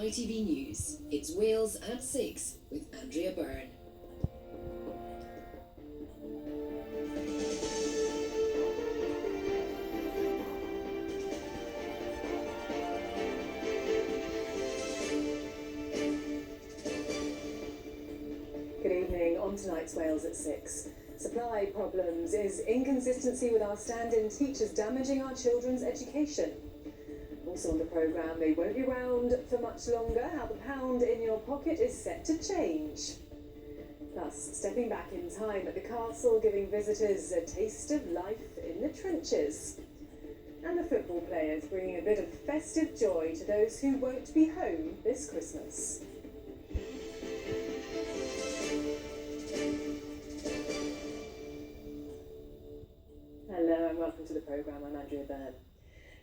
ITV News. It's Wales at 6 with Andrea Byrne. Good evening. On tonight's Wales at 6. Supply problems. Is inconsistency with our stand-in teachers damaging our children's education? Also on the programme, they won't be round for much longer. How the pound in your pocket is set to change. Plus, stepping back in time at the castle, giving visitors a taste of life in the trenches. And the football players bringing a bit of festive joy to those who won't be home this Christmas. Hello and welcome to the programme. I'm Andrea Byrne.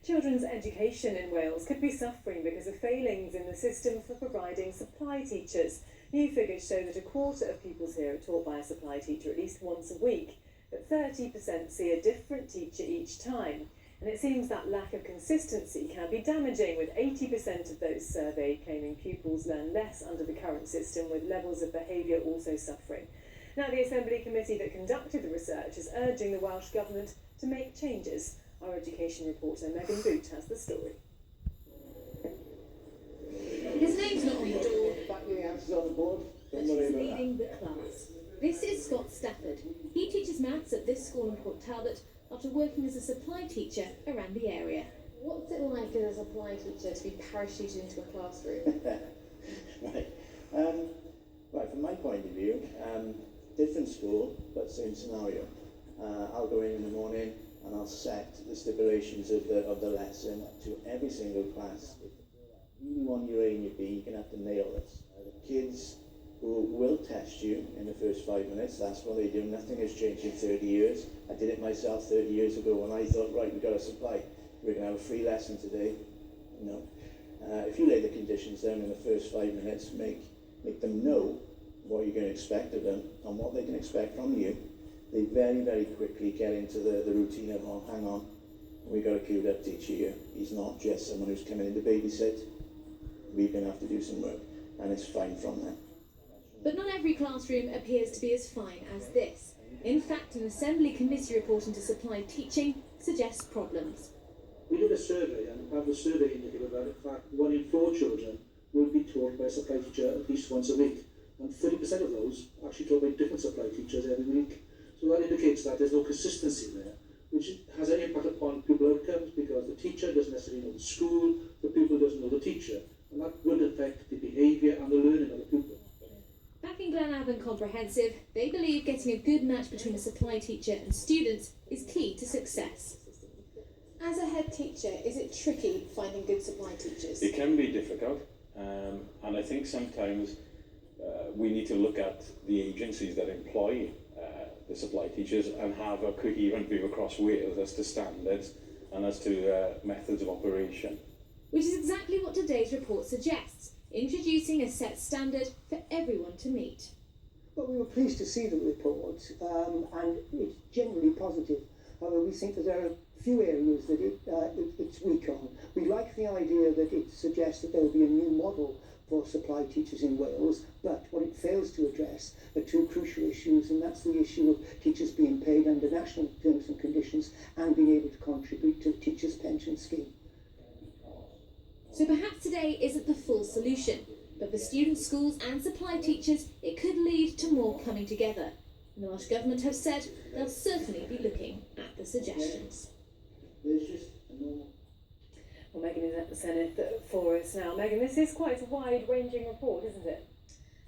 Children's education in Wales could be suffering because of failings in the system for providing supply teachers. New figures show that a quarter of pupils here are taught by a supply teacher at least once a week, but 30% see a different teacher each time. And it seems that lack of consistency can be damaging, with 80% of those surveyed claiming pupils learn less under the current system, with levels of behaviour also suffering. Now, the Assembly Committee that conducted the research is urging the Welsh Government to make changes. Our education reporter Megan Boot has the story. His name's not on the door, Back with the answers on the board. but he's leading the class. This is Scott Stafford. He teaches maths at this school in Port Talbot after working as a supply teacher around the area. What's it like as a supply teacher to be parachuted into a classroom? Right, from my point of view, different school, but same scenario. I'll go in the morning and I'll set the stipulations of the lesson to every single class. If you really want your A and your B, you're going to have to nail this. The kids who will test you in the first 5 minutes, that's what they do. Nothing has changed in 30 years. I did it myself 30 years ago when I thought, right, we've got a supply. We're going to have a free lesson today. No. If you lay the conditions down in the first 5 minutes, make them know what you're going to expect of them and what they can expect from you, they very, very quickly get into the routine of, oh, hang on, we've got a queued up teacher here. He's not just someone who's coming in to babysit. We're going to have to do some work, and it's fine from there. But not every classroom appears to be as fine as this. In fact, an Assembly Committee report into supply teaching suggests problems. We did a survey, and part of the survey indicated that, in fact, 1 in 4 children will be taught by a supply teacher at least once a week, and 30% of those are actually taught by different supply teachers every week. So that indicates that there's no consistency there, which has an impact upon pupil outcomes, because the teacher doesn't necessarily know the school, the pupil doesn't know the teacher, and that would affect the behaviour and the learning of the pupil. Back in Glenavon Comprehensive, they believe getting a good match between a supply teacher and students is key to success. As a head teacher, is it tricky finding good supply teachers? It can be difficult, and I think sometimes we need to look at the agencies that employ the supply teachers and have a coherent view across Wales as to standards and as to methods of operation. Which is exactly what today's report suggests, introducing a set standard for everyone to meet. Well, we were pleased to see the report, and it's generally positive. However, we think that there are a few areas that it's weak on. We like the idea that it suggests that there will be a new model for supply teachers in Wales, but what it fails to address are two crucial issues, and that's the issue of teachers being paid under national terms and conditions and being able to contribute to the teachers' pension scheme. So perhaps today isn't the full solution, but for students, schools and supply teachers, it could lead to more coming together. And the Welsh Government have said they'll certainly be looking at the suggestions. There's just a normal... Well, Megan is at the Senate for us now. Megan, this is quite a wide-ranging report, isn't it?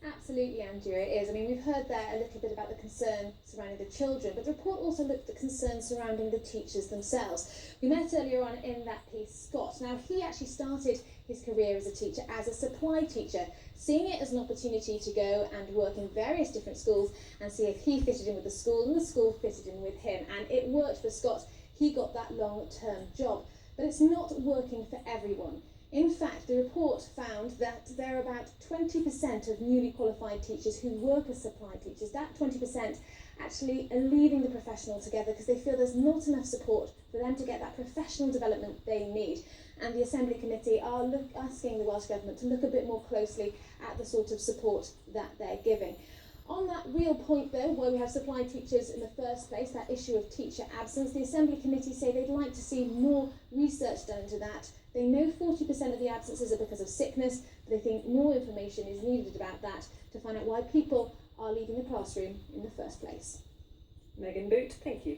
Absolutely, Andrea, it is. I mean, we've heard there a little bit about the concern surrounding the children, but the report also looked at concerns surrounding the teachers themselves. We met earlier on in that piece Scott. Now, he actually started his career as a teacher, as a supply teacher, seeing it as an opportunity to go and work in various different schools and see if he fitted in with the school and the school fitted in with him. And it worked for Scott. He got that long-term job. But it's not working for everyone. In fact, the report found that there are about 20% of newly qualified teachers who work as supply teachers. That 20% actually are leaving the profession altogether because they feel there's not enough support for them to get that professional development they need. And the Assembly Committee are asking the Welsh Government to look a bit more closely at the sort of support that they're giving. On that real point though, where we have supply teachers in the first place, that issue of teacher absence, the Assembly Committee say they'd like to see more research done into that. They know 40% of the absences are because of sickness, but they think more information is needed about that to find out why people are leaving the classroom in the first place. Megan Boot, thank you.